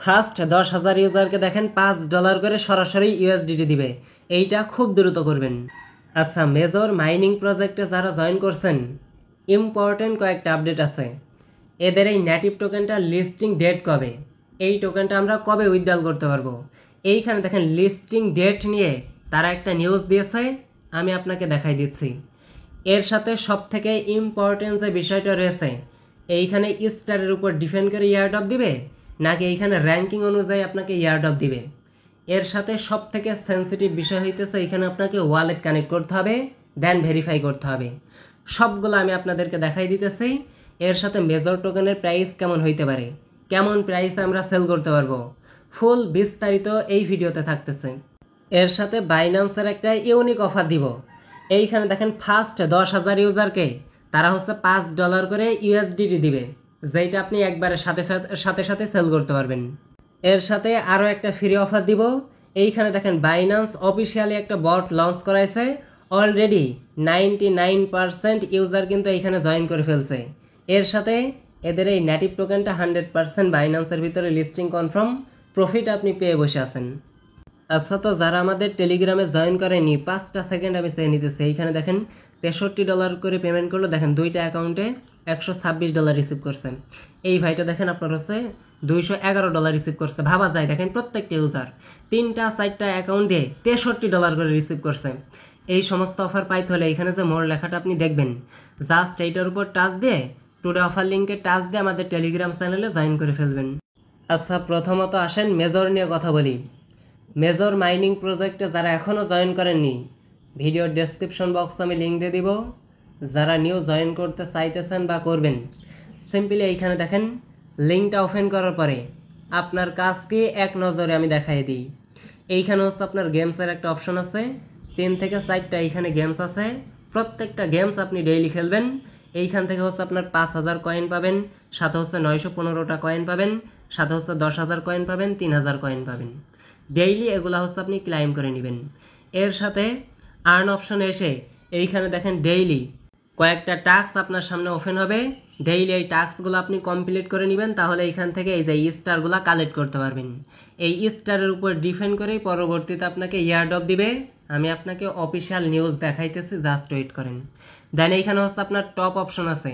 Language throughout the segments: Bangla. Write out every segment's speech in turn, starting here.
ফার্স্ট 10,000 ইউজারকে দেখেন $5 করে সরাসরি ইউএসডিটি দিবে। এইটা খুব দ্রুত করবেন। আচ্ছা, মেজর মাইনিং প্রজেক্টে যারা জয়েন করছেন, ইম্পর্টেন্ট কয়েকটা আপডেট আছে। এদের এই নেটিভ টোকেনটা লিস্টিং ডেট কবে, এই টোকেনটা আমরা কবে উইথড্রল করতে পারবো, এইখানে দেখেন লিস্টিং ডেট নিয়ে তারা একটা নিউজ দিয়েছে, আমি আপনাকে দেখাই দিচ্ছি। এর সাথে সব থেকে ইম্পর্টেন্ট যে বিষয়টা রয়েছে, এইখানে স্টারের উপর ডিপেন্ড করে ইয়ারড্রপ দিবে নাকি এইখানে র্যাঙ্কিং অনুযায়ী আপনাকে ইয়ারড্রপ দিবে। এর সাথে সব থেকে সেন্সিটিভ বিষয় হইতেছে এইখানে আপনাকে ওয়ালেট কানেক্ট করতে হবে, দেন ভেরিফাই করতে হবে। সবগুলো আমি আপনাদেরকে দেখাই দিতেছি। এর সাথে মেজর টোকেনের প্রাইস কেমন হইতে পারে, কেমন প্রাইসে আমরা সেল করতে পারবো, ফুল বিস্তারিত এই ভিডিওতে থাকতেছে। এর সাথে বাইন্যান্সের একটা ইউনিক অফার দিব। এইখানে দেখেন ফার্স্ট 10,000 ইউজারকে তারা হচ্ছে $5 করে ইউএসডিটি দিবে, যেটা আপনি একবারে সাথে সাথে সেল করতে পারবেন। এর সাথে আরও একটা ফ্রি অফার দিব। এইখানে দেখেন বাইন্যান্স অফিসিয়ালি একটা বট লঞ্চ করাইছে, অলরেডি 99% ইউজার কিন্তু এইখানে জয়েন করে ফেলছে। এর সাথে এদের এই নেটিভ টোকেনটা 100% বাইন্যান্সের ভিতরে লিস্টিং কনফার্ম, প্রফিট আপনি পেয়ে বসে আছেন। আচ্ছা, তো যারা আমাদের টেলিগ্রামে জয়েন করেনি 5টা সেকেন্ড আমি চেয়ে নিতেছি। এইখানে দেখেন $63 করে পেমেন্ট করলো, দেখেন দুইটা অ্যাকাউন্টে $126 রিসিভ করছে। এই ভাইটা দেখেন আপনার হচ্ছে $211 রিসিভ করছে। ভাবা যায়, দেখেন প্রত্যেকটা ইউজার 3টা 4টা অ্যাকাউন্ট দিয়ে $63 করে রিসিভ করছে। এই সমস্ত অফার পাইতে হলে এইখানে যে মোর লেখাটা আপনি দেখবেন, জাস্ট এইটার উপর টাচ দিয়ে টুডে অফার লিঙ্কে টাচ দিয়ে আমাদের টেলিগ্রাম চ্যানেলে জয়েন করে ফেলবেন। আচ্ছা, প্রথমত আসেন মেজর নিয়ে কথা বলি। মেজর মাইনিং প্রজেক্টে যারা এখনও জয়েন করেননি, ভিডিওর ডেসক্রিপশন বক্সে আমি লিঙ্ক দিয়ে দিব। যারা নিউ জয়েন করতে চাইতেছেন বা করবেন, সিম্পলি এইখানে দেখেন লিঙ্কটা ওপেন করার পরে আপনার কাজকে এক নজরে আমি দেখাই দিই। এইখানে হচ্ছে আপনার গেমসের একটা অপশন আছে, 3 থেকে 4টা এইখানে গেমস আছে। প্রত্যেকটা গেমস আপনি ডেইলি খেলবেন। এইখান থেকে হচ্ছে আপনার 5,000 কয়েন পাবেন, সাথে হচ্ছে 915টা কয়েন পাবেন, সাথে হচ্ছে 10,000 কয়েন পাবেন, 3,000 কয়েন পাবেন। ডেইলি এগুলা হচ্ছে আপনি ক্লাইম করে নেবেন। এর সাথে আর্ন অপশনে এসে এইখানে দেখেন ডেইলি কয়েকটা টাস্ক আপনার সামনে ওপেন হবে। ডেইলি এই টাস্কগুলো আপনি কমপ্লিট করে নেবেন, তাহলে এইখান থেকে এই যে স্টারগুলো কালেক্ট করতে পারবেন। এই স্টারের উপর ডিপেন্ড করেই পরবর্তীতে আপনাকে ইয়ারড্রপ দিবে। আমি আপনাকে অফিসিয়াল নিউজ দেখাইতেছি, জাস্ট ওয়েট করেন। দেন এইখানে হচ্ছে আপনার টপ অপশন আছে।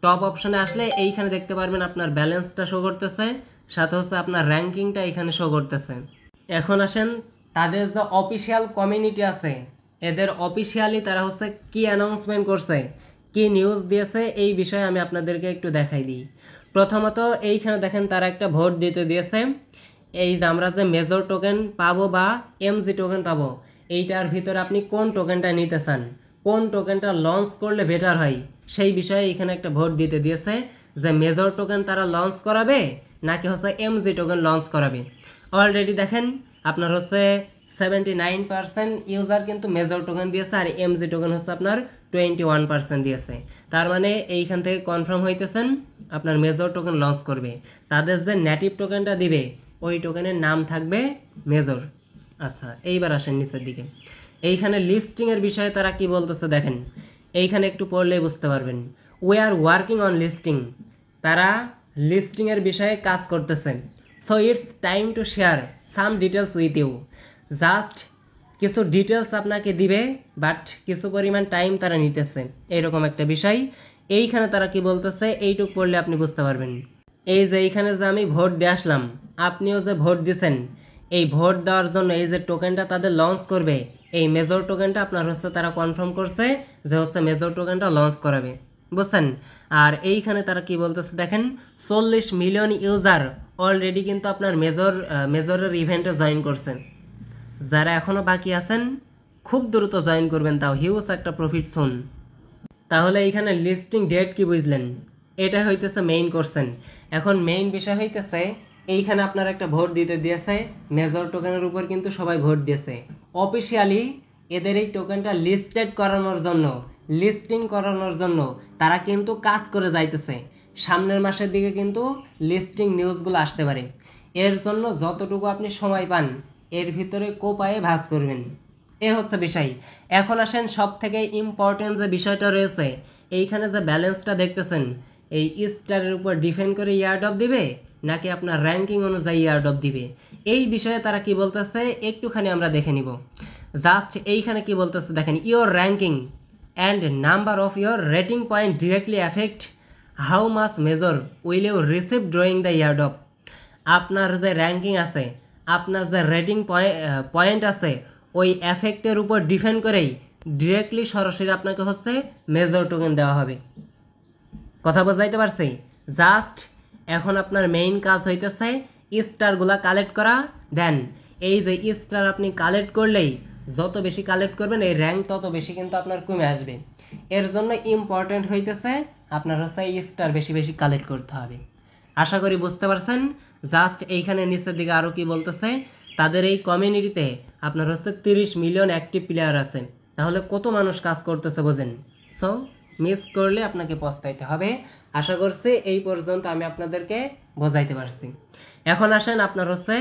টপ অপশনে আসলে এইখানে দেখতে পারবেন আপনার ব্যালেন্সটা শো করতেছে, সাথে হচ্ছে আপনার র্যাঙ্কিংটা এখানে শো করতেছে। এখন আসেন তাদের যে অফিসিয়াল কমিউনিটি আছে, এদের অফিসিয়ালি তারা হচ্ছে কি অ্যানাউন্সমেন্ট করছে, কি নিউজ দিয়েছে, এই বিষয়ে আমি আপনাদেরকে একটু দেখাই দিই। প্রথমত এইখানে দেখেন তারা একটা ভোট দিতে দিয়েছে। এই যে আমরা যে মেজর টোকেন পাবো বা এমজি টোকেন পাবো, এইটার ভিতরে আপনি কোন টোকেনটা নিতে চান, কোন টোকেনটা লঞ্চ করলে বেটার হয়, সেই বিষয়ে এখানে একটা ভোট দিতে দিয়েছে যে মেজর টোকেন তারা লঞ্চ করাবে নাকি হচ্ছে এমজি টোকেন লঞ্চ করাবে। অলরেডি দেখেন আপনার হচ্ছে 79% ইউজার কিন্তু মেজর টোকেন দিয়েছে, আর এমজি টোকেন হচ্ছে আপনার 21% দিয়েছে। তার মানে এইখান থেকে কনফার্ম হইতেছেন আপনার মেজর টোকেন লঞ্চ করবে। তাদের যে নেটিভ টোকেনটা দিবে ওই টোকেনের নাম থাকবে মেজর। আচ্ছা, এইবার আসেন নিচের দিকে। এইখানে লিস্টিং এর বিষয়ে তারা কি বলতেছে দেখেন, এইখানে একটু পড়লেই বুঝতে পারবেন। We are working on listing, তারা লিস্টিং এর বিষয়ে কাজ করতেছেন। So it's time to share some details with you. Just কিছু ডিটেলস আপনাকে দিবে, বাট কিছু পরিমাণ টাইম তারা নিতেছে, এইরকম একটা বিষয়। এইখানে তারা কি বলতেছে এইটুক পড়লে আপনি বুঝতে পারবেন। এই যে এইখানে যে আমি ভোট দিয়ে আসলাম, আপনিও যে ভোট দিচ্ছেন, এই ভোট দেওয়ার জন্য এই যে টোকেনটা তাদের লঞ্চ করবে, এই মেজর টোকেনটা আপনার হচ্ছে তারা কনফার্ম করছে যে হচ্ছে মেজর টোকেনটা লঞ্চ করাবে, বুঝছেন। আর এইখানে তারা কি বলতেছে দেখেন, 40 মিলিয়ন ইউজার অলরেডি কিন্তু আপনার মেজরের ইভেন্টে জয়েন করছেন। যারা এখনো বাকি আছেন খুব দ্রুত জয়েন করবেন, তাও হিউজ একটা প্রফিট শুন। তাহলে এইখানে লিস্টিং ডেট কি বুঝলেন, এটা হইতেছে মেইন কোশ্চেন। এখন মেইন বিষয় হইতেছে এইখানে আপনার একটা ভোট দিতে দিয়েছে, মেজর টোকেনের উপর কিন্তু সবাই ভোট দিয়েছে। অফিসিয়ালি এদের এই টোকেনটা লিস্টেড করানোর জন্য, লিস্টিং করানোর জন্য তারা কিন্তু কাজ করে যাইতেছে। সামনের মাসের দিকে কিন্তু লিস্টিং নিউজগুলো আসতে পারে। এর জন্য যতটুকু আপনি সময় পান এর ভিতরে কোপায়ে ভাঁজ করবেন, এ হচ্ছে বিষয়। এখন আসেন সব থেকে ইম্পর্টেন্ট যে বিষয়টা রয়েছে, এইখানে যে ব্যালেন্সটা দেখতেছেন, এই স্টারের উপর ডিপেন্ড করে ইয়ারড্রপ দিবে নাকি আপনার র্যাঙ্কিং অনুযায়ী ইয়ারড্রপ দিবে, এই বিষয়ে তারা কি বলতেছে একটুখানি আমরা দেখে নিব। জাস্ট এইখানে কি বলতেছে দেখেন, your ranking and number of your rating point directly affect how much major will you receive during the airdrop. আপনার যে র্যাঙ্কিং আছে, আপনার যে রেটিং পয়েন্ট আছে, ওই এফেক্টের উপর ডিপেন্ড করেই ডিরেক্টলি সরাসরি আপনাকে হচ্ছে মেজর টোকেন দেওয়া হবে। কথা বোঝাইতে পারছি? জাস্ট এখন আপনার মেইন কাজ হইতেছে স্টারগুলা কালেক্ট করা। দেন এই যে স্টার আপনি কালেক্ট করলেই, যত বেশি কালেক্ট করবেন এই র্যাঙ্ক তত বেশি কিন্তু আপনার কমে আসবে। এর জন্য ইম্পর্টেন্ট হইতেছে আপনার হচ্ছে এই স্টার বেশি বেশি কালেক্ট করতে হবে। আশা করি বুঝতে পারছেন। জাস্ট এইখানে নিচের দিকে আরও কি বলতেছে, তাদের এই কমিউনিটিতে আপনার হচ্ছে 30 মিলিয়ন অ্যাক্টিভ প্লেয়ার আছে। তাহলে কত মানুষ কাজ করতেছে বোঝেন। সো মিস করলে আপনাকে পস্তাইতে হবে। আশা করছি এই পর্যন্ত আমি আপনাদেরকে বোঝাইতে পারছি। এখন আসেন আপনার হচ্ছে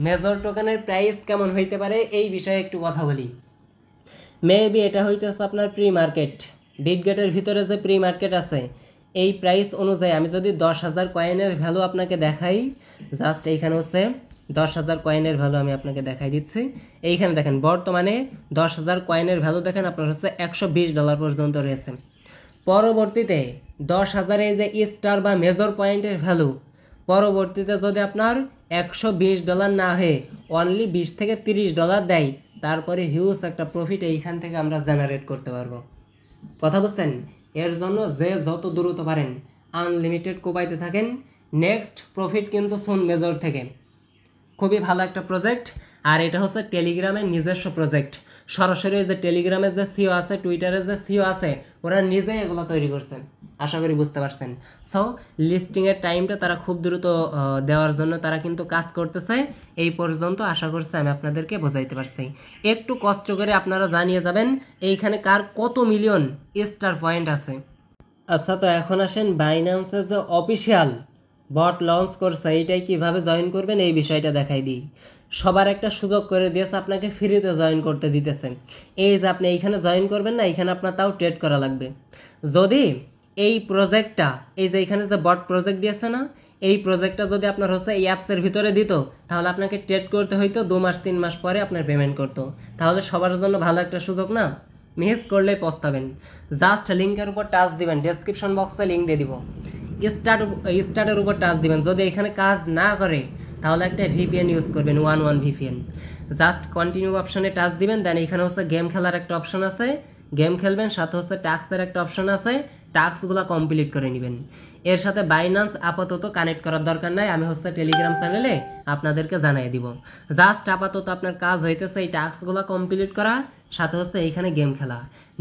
মেজর টোকেনের প্রাইস কেমন হইতে পারে এই বিষয়ে একটু কথা বলি। মেবি এটা হইতেছে আপনার প্রি মার্কেট, বিটগেটের ভিতরে যে প্রি মার্কেট আছে এই প্রাইস অনুযায়ী আমি যদি 10,000 কয়েনের ভ্যালু আপনাকে দেখাই, জাস্ট এইখানে হচ্ছে 10,000 কয়েনের ভ্যালু আমি আপনাকে দেখাই দিচ্ছি। এইখানে দেখেন বর্তমানে 10,000 কয়েনের ভ্যালু দেখেন আপনার হচ্ছে $120 পর্যন্ত রয়েছে। পরবর্তীতে 10,000 এই যে স্টার বা মেজর পয়েন্টের ভ্যালু, পরবর্তীতে যদি আপনার $120 না হয়ে অনলি $20 থেকে $30 দেয়, তারপরে হিউজ একটা প্রফিট এইখান থেকে আমরা জেনারেট করতে পারবো। কথা বলছেন? এর জন্য যে যত দ্রুত পারেন আনলিমিটেড কোপাইতে থাকেন। নেক্সট প্রফিট কিন্তু সুন মেজর থেকে। খুবই ভালো একটা প্রজেক্ট। আর এটা হচ্ছে টেলিগ্রামের নিজস্ব প্রজেক্ট। সরাসরি যে টেলিগ্রামের যে সিও আছে, টুইটারের যে সিও আছে, ওরা নিজেই এগুলো তৈরি করছেন। আশা করি বুঝতে পারছেন। সো লিস্টিংয়ের টাইমটা তারা খুব দ্রুত দেওয়ার জন্য তারা কিন্তু কাজ করতেছে। এই পর্যন্ত আশা করছি আমি আপনাদেরকে বোঝাইতে পারছি। একটু কষ্ট করে আপনারা জানিয়ে যাবেন এইখানে কার কত মিলিয়ন স্টার পয়েন্ট আছে। আচ্ছা, তো এখন আসেন বাইন্যান্সের যে অফিসিয়াল বট লঞ্চ করছে এইটাই কিভাবে জয়েন করবেন এই বিষয়টা দেখাই দিই। সবার একটা সুযোগ করে দিয়েছে, আপনাকে ফ্রিতে জয়েন করতে দিতেছে। এই যে আপনি এইখানে জয়েন করবেন না, এইখানে আপনার তাও ট্রেড করা লাগবে। যদি এই প্রজেক্টটা, এই যে এখানে যে বট প্রজেক্ট দিয়েছে না, এই প্রজেক্টটা যদি আপনার হচ্ছে এই অ্যাপসের ভিতরে দিত, তাহলে আপনাকে ট্রেড করতে হইতো 2 মাস 3 মাস পরে আপনার পেমেন্ট করতো। তাহলে সবার জন্য ভালো একটা সুযোগ না? মিস করলেই পস্তাবেন। জাস্ট লিঙ্কের উপর টাচ দিবেন, ডেসক্রিপশন বক্সে লিঙ্ক দিয়ে দিব। স্টার্টের উপর টাচ দিবেন। যদি এখানে কাজ না করে তাহলে একটা ভিপিএন ইউজ করবেন, 11 ভিপিএন। জাস্ট কন্টিনিউ অপশনে টাচ দিবেন। দেন এখানে হচ্ছে গেম খেলার একটা অপশন আছে, গেম খেলবেন। সাথে হচ্ছে টাস্কের একটা অপশন আছে, টাস্কগুলো কমপ্লিট করে নেবেন। এর সাথে বাইন্যান্স আপাতত কানেক্ট করার দরকার নাই, আমি হচ্ছে টেলিগ্রাম চ্যানেলে আপনাদেরকে জানিয়ে দিব। জাস্ট আপাতত আপনার কাজ হইতেছে এই টাস্কগুলো কমপ্লিট করা, সাথে হচ্ছে এইখানে গেম খেলা।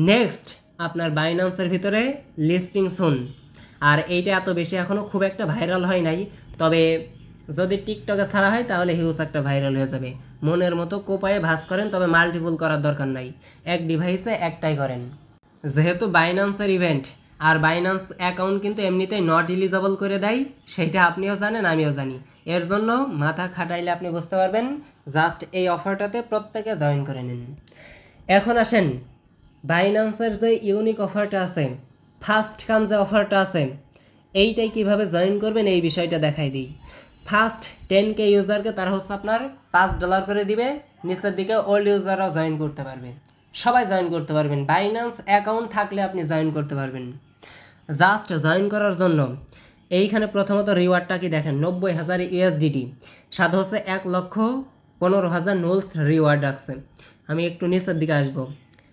নেক্সট আপনার বাইন্যান্সের ভিতরে লিস্টিং সুন। আর এইটা এত বেশি এখনও খুব একটা ভাইরাল হয় নাই, তবে যদি টিকটকে ছাড়া হয় তাহলে হিউজ একটা ভাইরাল হয়ে যাবে। মনের মতো কোপায়ে ভাঁজ করেন, তবে মাল্টিপল করার দরকার নাই, এক ডিভাইসে একটাই করেন। যেহেতু বাইন্যান্সের ইভেন্ট, আর বাইন্যান্স অ্যাকাউন্ট কিন্তু এমনিতেই নট এলিজিবল করে দেয়, সেটা আপনিও জানেন আমিও জানি। এর জন্য মাথা খাটাইলে আপনি বুঝতে পারবেন। জাস্ট এই অফারটাতে প্রত্যেকে জয়েন করে নিন। এখন আসেন বাইন্যান্সের যে ইউনিক অফারটা আছে, ফার্স্ট কাম যে অফারটা আছে, এইটাই কিভাবে জয়েন করবেন এই বিষয়টা দেখাই দিই। ফার্স্ট 10K ইউজারকে তারা হচ্ছে আপনার $5 করে দিবে। নিচের দিকে ওল্ড ইউজাররাও জয়েন করতে পারবে, সবাই জয়েন করতে পারবেন। বাইন্যান্স অ্যাকাউন্ট থাকলে আপনি জয়েন করতে পারবেন। জাস্ট জয়েন করার জন্য এইখানে প্রথমত রিওয়ার্ডটা কি দেখেন, 90,000 USDT, সাথে হচ্ছে 1,15,000 নোলস রিওয়ার্ড রাখছে। আমি একটু নিচের দিকে আসবো,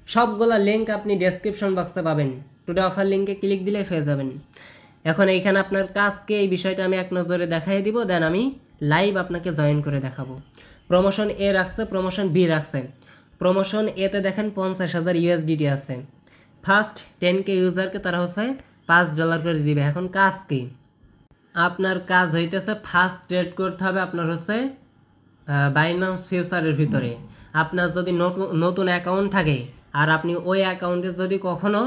সবগুলা লিঙ্ক আপনি ডেসক্রিপশন বক্সে পাবেন। টুডে অফার লিঙ্কে ক্লিক দিলে পেয়ে যাবেন। এখন এইখানে আপনার কাজকে এই বিষয়টা আমি এক নজরে দেখাই দিব, দেন আমি লাইভ আপনাকে জয়েন করে দেখাবো। প্রমোশন এ রাখছে, প্রমোশন বি রাখছে। প্রমোশন এতে দেখেন 50,000 USDT আছে। ফার্স্ট 10K ইউজারকে তারা হচ্ছে $5 করে দিবে। এখন কাজ কি? আপনার কাজ হইতেছে ফার্স্ট ট্রেড করতে হবে আপনার হচ্ছে বাইন্যান্স ফিউচারের ভিতরে। আপনার যদি নতুন অ্যাকাউন্ট থাকে আর আপনি ওই অ্যাকাউন্টে যদি কখনো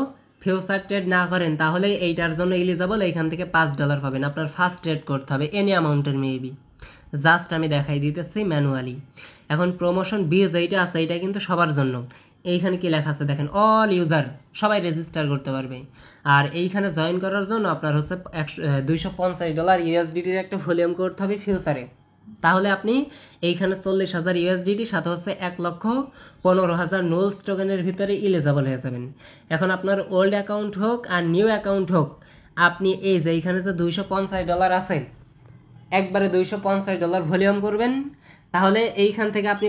ফিউচার ট্রেড না করেন, তাহলে এইটার জন্য এলিজিবল, এইখান থেকে $5 পাবেন। আপনার ফার্স্ট ট্রেড করতে হবে এনি অ্যামাউন্টের মেবি। জাস্ট আমি দেখাই দিতেছি ম্যানুয়ালি। এখন প্রমোশন বি যেইটা আছে এইটা কিন্তু সবার জন্য। এইখানে কি লেখা আছে দেখেন, অল ইউজার, সবাই রেজিস্টার করতে পারবে। আর এইখানে জয়েন করার জন্য আপনার হচ্ছে $250 ইউএসডিটির একটা ভলিউম করতে হবে ফিউচারে। তাহলে আপনি এইখানে 40,000 ইউএসডিটি সাথে হচ্ছে 1,15,000 নোলস টোকেনের ভিতরে ইলিজিবল হয়ে যাবেন। এখন আপনার ওল্ড অ্যাকাউন্ট হোক আর নিউ অ্যাকাউন্ট হোক, আপনি এই যে এইখানে যে $250 আছে, একবারে $250 ভলিউম করবেন, তাহলে এইখান থেকে আপনি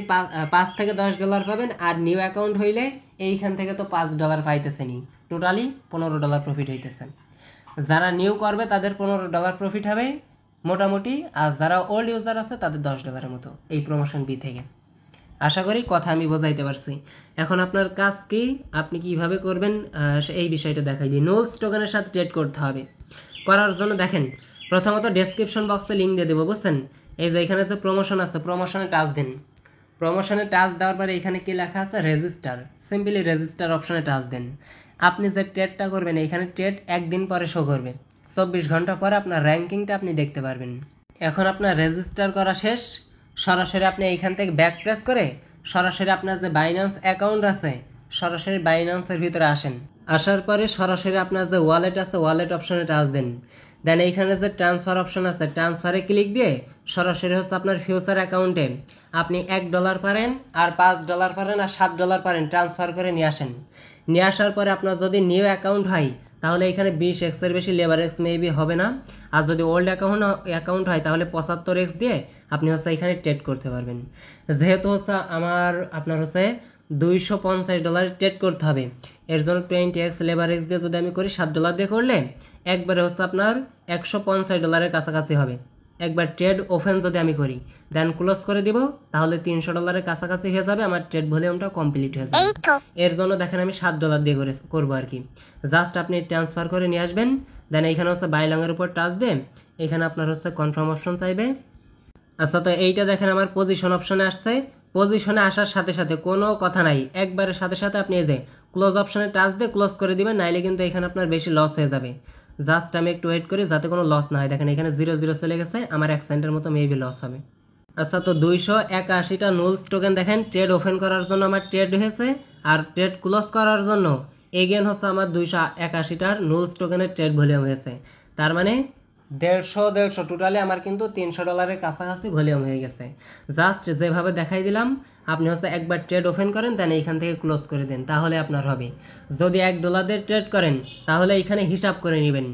5 থেকে $10 পাবেন। আর নিউ অ্যাকাউন্ট হইলে এইখান থেকে তো $5 পাইতেছেনই, টোটালি $15 প্রফিট হইতেছে। যারা নিউ করবে তাদের $15 প্রফিট হবে মোটামুটি, আর যারা ওল্ড ইউজার আছে তাদের $10 মতো এই প্রমোশন বি থেকে। আশা করি কথা আমি বোঝাইতে পারছি। এখন আপনার কাজ কি, আপনি কিভাবে করবেন এই বিষয়টা দেখাই দিই। নোলস টোকেনের সাথে ট্রেড করতে হবে। করার জন্য দেখেন, প্রথমত ডেসক্রিপশন বক্সে লিঙ্ক দিয়ে দেবো, বুঝছেন? এই যে এখানে যে প্রমোশন আছে, প্রমোশনে টাচ দিন। প্রমোশনে টাচ দেওয়ার পরে এখানে কি লেখা আছে, রেজিস্টার। সিম্পলি রেজিস্টার অপশনে টাচ দেন। আপনি যে ট্রেডটা করবেন, এখানে ট্রেড একদিন পরে শো করবে, 24 ঘন্টা পরে আপনার র্যাঙ্কিংটা আপনি দেখতে পারবেন। এখন আপনার রেজিস্টার করা শেষ, সরাসরি আপনি এইখান থেকে ব্যাক প্রেস করে সরাসরি আপনার যে বাইন্যান্স অ্যাকাউন্ট আছে, সরাসরি বাইন্যান্সের ভিতরে আসেন। আসার পরে সরাসরি আপনার যে ওয়ালেট আছে, ওয়ালেট অপশনে টাচ দেন। দেন এইখানে যে ট্রান্সফার অপশন আছে, ট্রান্সফারে ক্লিক দিয়ে সরাসরি হচ্ছে আপনার ফিউচার অ্যাকাউন্টে আপনি $1 পারেন, আর $5 পারেন, আর $7 পারেন ট্রান্সফার করে নিয়ে আসেন। নিয়ে আসার পরে আপনার যদি নিউ অ্যাকাউন্ট হয়, তাহলে এখানে 20x এর বেশি লেভারেজ মেবি হবে না। আর যদি ওল্ড অ্যাকাউন্ট হয়, তাহলে 75x দিয়ে আপনি হচ্ছে এখানে ট্রেড করতে পারবেন। যেহেতু হচ্ছে আপনার হচ্ছে $250 ট্রেড করতে হবে, এর জন্য 20x লেভারেজ দিয়ে যদি আমি করি, $7 দিয়ে করলে একবারে হচ্ছে আপনার $150 কাছাকাছি হবে। একবার ট্রেড ওপেন যদি আমি করি, দেন ক্লোজ করে দিব, তাহলে $300 কাছাকাছি হয়ে যাবে, আমার ট্রেড ভলিউমটা কমপ্লিট হয়ে যাবে। এর জন্য দেখেন আমি $7 দিয়ে করবো আর কি। জাস্ট আপনি ট্রান্সফার করে নিয়ে আসবেন। দেন এইখানে হচ্ছে বাই লংয়ের উপর টাচ দেন, এখানে আপনার হচ্ছে কনফার্ম অপশন চাইবে। আচ্ছা, তো এইটা দেখেন আমার পজিশন অপশনে আসছে। পজিশনে আসার সাথে সাথে কোনো কথা নাই, একবারের সাথে সাথে আপনি এই যে ক্লোজ অপশনে টাচ দিয়ে ক্লোজ করে দিবেন, নাইলে কিন্তু এখানে আপনার বেশি লস হয়ে যাবে। জাস্ট আমি একটু ওয়েট করি যাতে কোনো লস না হয়। দেখেন এখানে 0 চলে গেছে, আমার 1 সেন্টের মতো মেবি লস হবে। আচ্ছা, তো 281টা নোলস টোকেন দেখেন ট্রেড ওপেন করার জন্য আমার ট্রেড হয়েছে, আর ট্রেড ক্লোজ করার জন্য এগেন হচ্ছে আমার 281টার নোলস টোকেনের ট্রেড ভলিউম হয়েছে। তার মানে 150 টোটালি আমার কিন্তু $300 কাছাকাছি ভলিউম হয়ে গেছে। জাস্ট যেভাবে দেখাই দিলাম, আপনি হচ্ছে একবার ট্রেড ওপেন করেন, দেন এইখান থেকে ক্লোজ করে দেন, তাহলে আপনার হবে। যদি $1 দিয়ে ট্রেড করেন, তাহলে এখানে হিসাব করে নেবেন,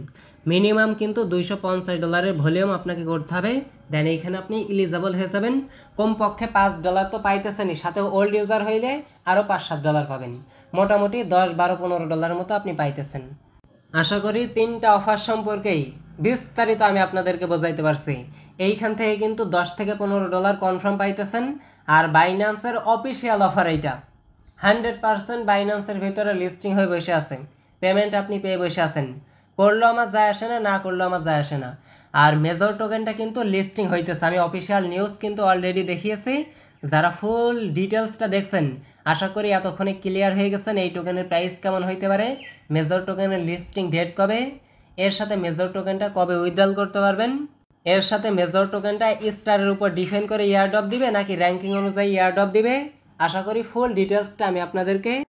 মিনিমাম কিন্তু $250 ভলিউম আপনাকে করতে হবে। দেন এইখানে আপনি ইলিজিবল হয়ে যাবেন। কমপক্ষে $5 তো পাইতেছেনই, সাথে ওল্ড ইউজার হইলে আরও $5-7 পাবেন। মোটামুটি $10, $12, $15 মতো আপনি পাইতেছেন। আশা করি 3টা অফার সম্পর্কেই বিস্তারিত আমি আপনাদেরকে বোঝাইতে পারছি। এইখান থেকে কিন্তু $10 থেকে $15 কনফার্ম পাইতেছেন। আর বাইন্যান্সের অফিসিয়াল অফার এইটা 100% বাইন্যান্সের ভিতরে লিস্টিং হয়ে বসে আছে, পেমেন্ট আপনি পেয়ে বসে আছেন। করলেও আমার যায় আসে না, না করলেও আমার যায় আসে না। আর মেজর টোকেনটা কিন্তু লিস্টিং হইতেছে, আমি অফিসিয়াল নিউজ কিন্তু অলরেডি দেখিয়েছি। যারা ফুল ডিটেলসটা দেখছেন, আশা করি এতক্ষণে ক্লিয়ার হয়ে গেছেন এই টোকেনের প্রাইস কেমন হইতে পারে, মেজর টোকেনের লিস্টিং ডেট কবে, এর সাথে মেজর টোকেনটা কবে উইথড্রল করতে পারবেন, এর সাথে মেজর টোকেনটা স্টারের উপর ডিপেন্ড করে ইয়ারড্রপ দিবে নাকি র্যাঙ্কিং অনুযায়ী ইয়ারড্রপ দিবে। আশা করি ফুল ডিটেলসটা আমি আপনাদেরকে